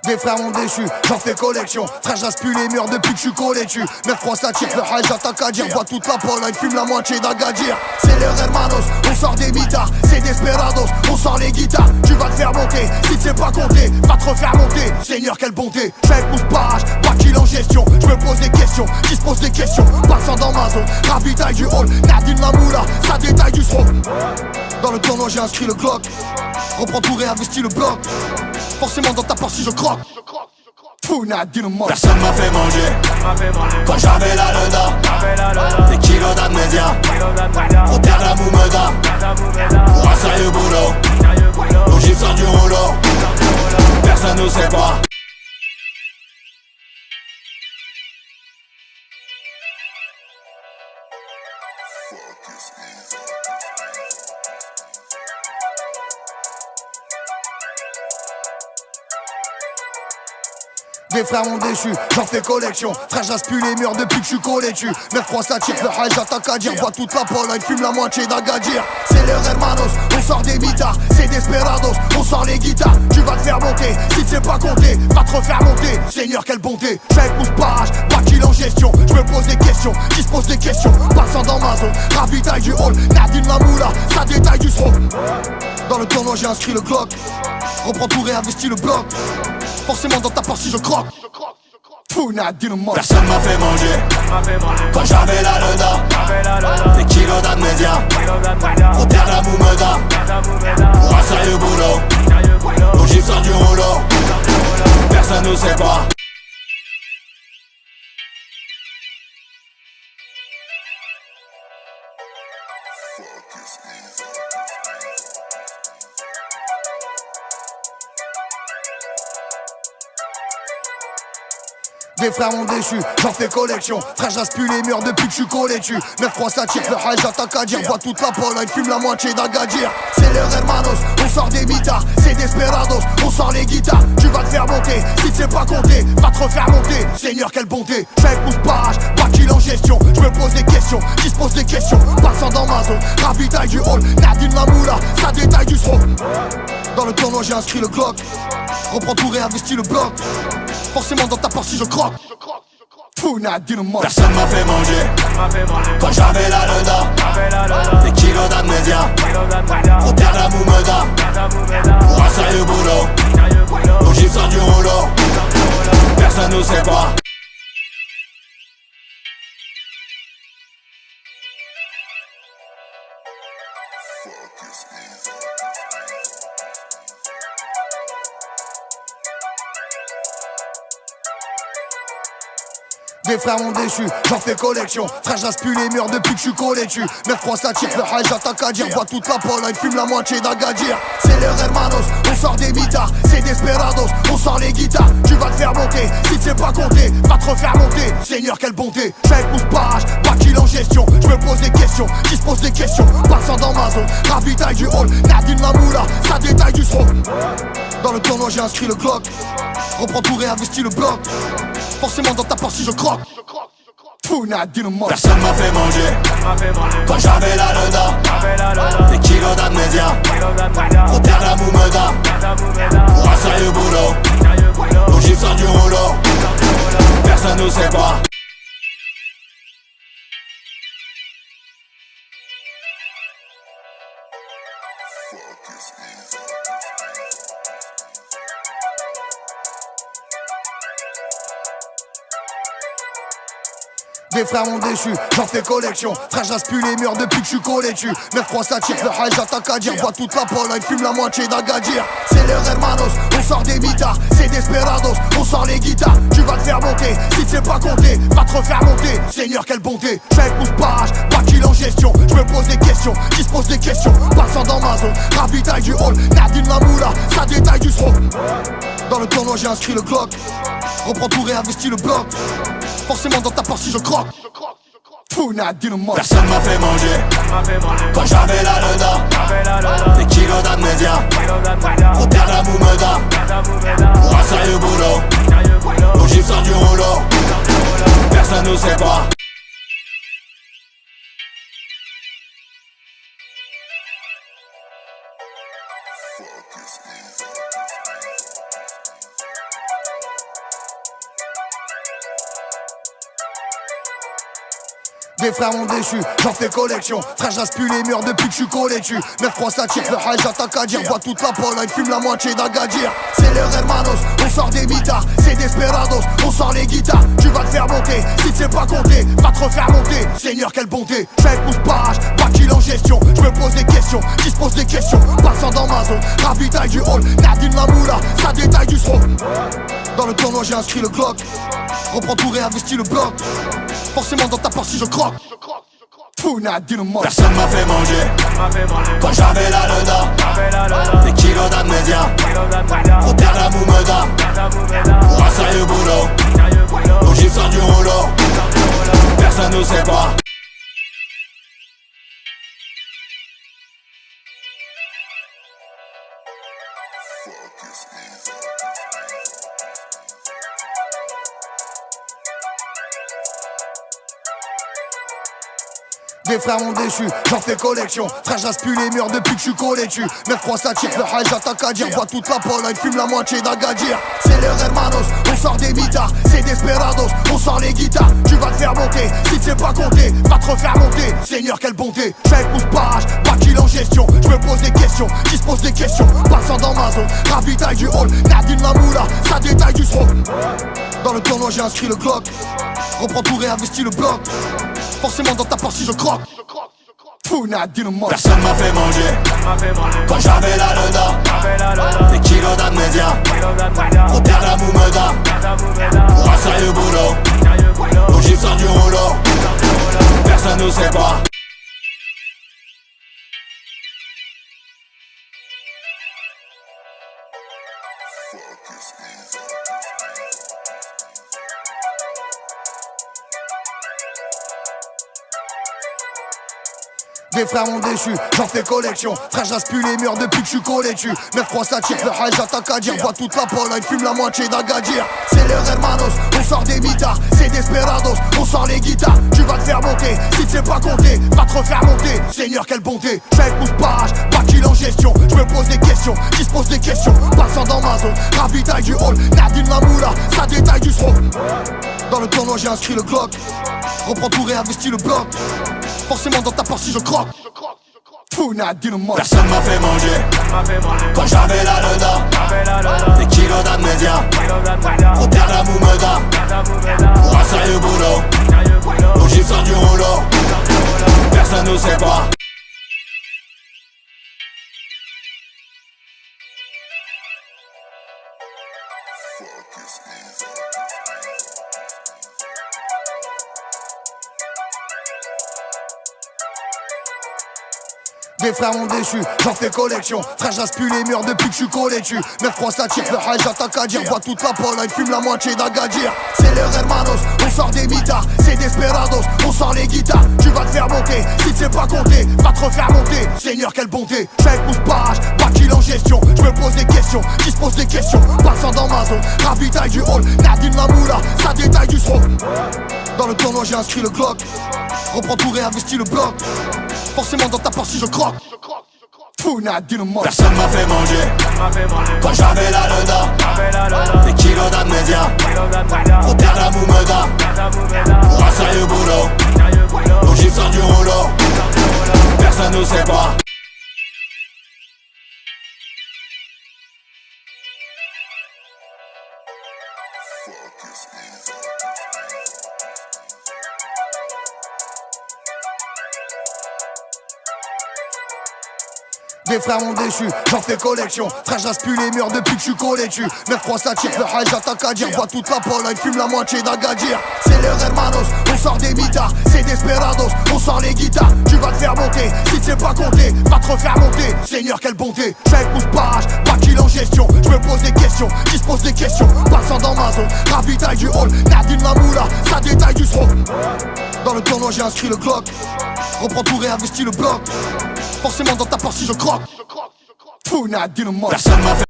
Des frères m'ont déçu, j'en fais collection. Frère, j'asse plus les murs depuis que je suis collé dessus. 9-3 ça tire, le high j'attaque à dire. Bois toute la Pologne, fume la moitié d'Agadir. C'est les hermanos, on sort des mitards. C'est desperados, on sort les guitares. Tu vas te faire monter, si tu sais pas compter, va te refaire monter. Seigneur, quelle bonté, j'fais avec mon barrage, pas qu'il en gestion. Je me pose des questions, qui se pose des questions. Passant dans ma zone, ravitaille du hall. Nadine Mamoula, ça détaille du sroc. Dans le tournoi j'ai inscrit le Glock. Reprends tout, réinvestis le bloc. Forcément dans ta partie je croque. Personne m'a fait manger quand j'avais la leda. Des kilos d'amnésia pour taire la moumeda. Pour un sérieux boulot, nos gifs sortent du rouleau. Personne nous sépare. Des frères m'ont déçu, j'en fais collection. Frère, j'asse plus les murs depuis que je suis collé dessus. 9-3 ça tire, le high j'attaque à dire. Bois toute la Pologne, fume la moitié d'Agadir. C'est les hermanos, on sort des mitards. C'est desperados, on sort les guitares. Tu vas te faire monter, si tu sais pas compter, va te refaire monter. Seigneur, quelle bonté, j'fais avec mon barrage, pas qu'il en gestion. Je me pose des questions, qui se pose des questions. Passant dans ma zone, ravitaille du hall. Nadine Mamoula, ça détaille du sroc. Dans le tournoi j'ai inscrit le Glock. Reprends tout, réinvestis le bloc. Forcément dans ta partie je croque. Personne m'a fait manger quand j'avais la leda. Des kilos d'amnésia pour taire la moumeda. Pour un sérieux boulot, nos gifs sortent du rouleau. Personne nous sépare. Des frères m'ont déçu, j'en fais collection. Frère, j'asse plus les murs depuis que je suis collé dessus. 9-3 ça tire, le high j'attaque à dire. Bois toute la Pologne, fume la moitié d'Agadir. C'est les hermanos, on sort des mitards. C'est desperados, on sort les guitares. Tu vas te faire monter, si tu sais pas compter, va te refaire monter. Seigneur, quelle bonté, j'fais avec mon barrage, pas qu'il en gestion. Je me pose des questions, qui se pose des questions. Passant dans ma zone, ravitaille du hall. Nadine Mamoula, ça détaille du sroc. Dans le tournoi j'ai inscrit le Glock. Reprends tout, réinvestis le bloc. Forcément dans ta partie je croque. Personne m'a fait manger quand j'avais la leda. Des kilos d'amnésia pour taire la moumeda. Pour un sérieux boulot, nos gifs sortent du rouleau. Personne nous sépare. Des frères m'ont déçu, j'en fais collection. Frère, j'asse plus les murs depuis que je suis collé dessus. 9-3 ça tire, le high j'attaque à dire. Bois toute la Pologne, fume la moitié d'Agadir. C'est les hermanos, on sort des mitards. C'est desperados, on sort les guitares. Tu vas te faire monter, si tu sais pas compter, va te refaire monter. Seigneur, quelle bonté, j'fais avec mon barrage, pas qu'il en gestion. Je me pose des questions, qui se pose des questions. Passant dans ma zone, ravitaille du hall. Nadine Mamoula, ça détaille du sroc. Dans le tournoi j'ai inscrit le Glock. Reprends tout, réinvestis le bloc. Forcément dans ta partie je croque. Personne m'a fait manger quand j'avais la leda. Des kilos d'amnésia pour taire la moumeda. Pour un sérieux boulot, nos gifs sortent du rouleau. Personne nous sépare. Des frères m'ont déçu, j'en fais collection. Frère, j'asse plus les murs depuis que je suis collé dessus. 9-3 ça tire, le high j'attaque à dire. Bois toute la Pologne, fume la moitié d'Agadir. C'est les hermanos, on sort des mitards. C'est desperados, on sort les guitares. Tu vas te faire monter, si tu sais pas compter, va te refaire monter. Seigneur, quelle bonté, j'fais avec mon barrage, pas qu'il en gestion. Je me pose des questions, qui se pose des questions. Passant dans ma zone, ravitaille du hall. Nadine Mamoula, ça détaille du sroc. Dans le tournoi j'ai inscrit le Glock. Reprends tout, réinvestis le bloc. Forcément dans ta partie je croque. Personne m'a fait manger quand j'avais la leda. Des kilos d'amnésia pour taire la moumeda. Pour un sérieux boulot, nos gifs sortent du rouleau. Personne nous sépare. Des frères m'ont déçu, j'en fais collection. Frère, j'aspule les murs depuis que je suis collé dessus. 9-3 ça tire, le high j'attaque à dire. Vois toute la Pologne, fume la moitié d'Agadir. C'est leur hermanos, on sort des mitards. C'est desperados, on sort les guitares. Tu vas te faire monter, si tu sais pas compter, va te refaire monter. Seigneur, quelle bonté, j'fais pouce barrage, pas qu'il en gestion. Je me pose des questions, qui se pose des questions. Passant dans ma zone, ravitaille du hall. Nadine Mamoula, ça détaille du srobe. Dans le tournoi j'ai inscrit le Glock. Reprends tout, réinvestis le bloc. Forcément dans ta partie je croque. Fou, Nadine mort. Personne m'a fait manger quand j'avais la leda. Des kilos d'amnésia pour perdre la moumeda. Pour un sérieux boulot, au gif sort du rouleau. Personne nous sépare. Des frères m'ont déçu, j'en fais collection. Frère, j'aspule les murs depuis que je suis collé dessus. 9-3 ça tire, le high j'attaque à dire. Vois toute la Pologne, fume la moitié d'Agadir. C'est leur hermanos, on sort des mitards. C'est desperados, on sort les guitares. Tu vas te faire monter, si tu sais pas compter, va te refaire monter. Seigneur, quelle bonté, j'fais pouce barrage, pas qu'il en gestion. Je me pose des questions, qui se pose des questions. Passant dans ma zone, ravitaille du hall. Nadine Mamoula, ça détaille du srobe. Dans le tournoi j'ai inscrit le Glock. Reprends tout, réinvestis le bloc. Forcément dans ta partie je croque. Fou, Nadine mort. Personne m'a fait manger quand j'avais la leda. Des kilos d'amnésia pour perdre la moumeda. Pour un sérieux boulot, au gif sort du rouleau. Personne nous sépare. Des frères m'ont déçu, j'en fais collection. Frère, j'aspule les murs depuis que je suis collé dessus. 9-3 ça tire, le high j'attaque à dire. Vois toute la Pologne, fume la moitié d'Agadir. C'est leur hermanos, on sort des mitards. C'est desperados, on sort les guitares. Tu vas te faire monter, si tu sais pas compter, va te refaire monter. Seigneur, quelle bonté, j'fais pouce barrage, pas qu'il en gestion. Je me pose des questions, qui se pose des questions. Passant dans ma zone, ravitaille du hall. Nadine Mamoula, ça détaille du srobe. Dans le tournoi j'ai inscrit le Glock. Reprends tout, réinvestis le bloc. Forcément dans ta partie je croque. Fou, Nadine mort. Personne m'a fait manger quand j'avais la leda. Des kilos d'amnésia pour perdre la moumeda. Pour un sérieux boulot, au gif sort du rouleau. Personne nous sépare. Des frères m'ont déçu, j'en fais collection. Frère, j'aspule les murs depuis que je suis collé dessus. 9-3 ça tire, le high j'attaque à dire. Vois toute la Pologne, fume la moitié d'Agadir. C'est leur hermanos, on sort des mitards. C'est desperados, on sort les guitares. Tu vas te faire monter, si tu sais pas compter, va te refaire monter. Seigneur, quelle bonté, j'fais pouce barrage, pas qu'il en gestion. Je me pose des questions, qui se pose des questions. Passant dans ma zone, ravitaille du hall. Nadine Mamoula, ça détaille du srobe. Dans le tournoi j'ai inscrit le Glock. Reprends tout, réinvestis le bloc. Forcément dans ta partie je croque. Fou, Nadine mort. Personne m'a fait manger quand j'avais la leda. Des kilos d'amnésia pour perdre la moumeda. Pour un sérieux boulot, au gif sort du rouleau. Personne nous sépare. Des frères m'ont déçu, j'en fais collection. Frère, j'aspule les murs depuis que je suis collé dessus. 9-3 ça tire, le high j'attaque à dire. Vois toute la Pologne, fume la moitié d'Agadir. C'est leur hermanos, on sort des mitards. C'est desperados, on sort les guitares. Tu vas te faire monter, si tu sais pas compter, va te refaire monter. Seigneur, quelle bonté, j'fais pouce barrage, pas qu'il en gestion. Je me pose des questions, qui se pose des questions. Passant dans ma zone, ravitaille du hall. Nadine Mamoula, ça détaille du srobe. Dans le tournoi j'ai inscrit le Glock. Reprends tout, réinvestis le bloc. Forcément dans ta partie je croque. Fou, Nadine mort. Personne m'a fait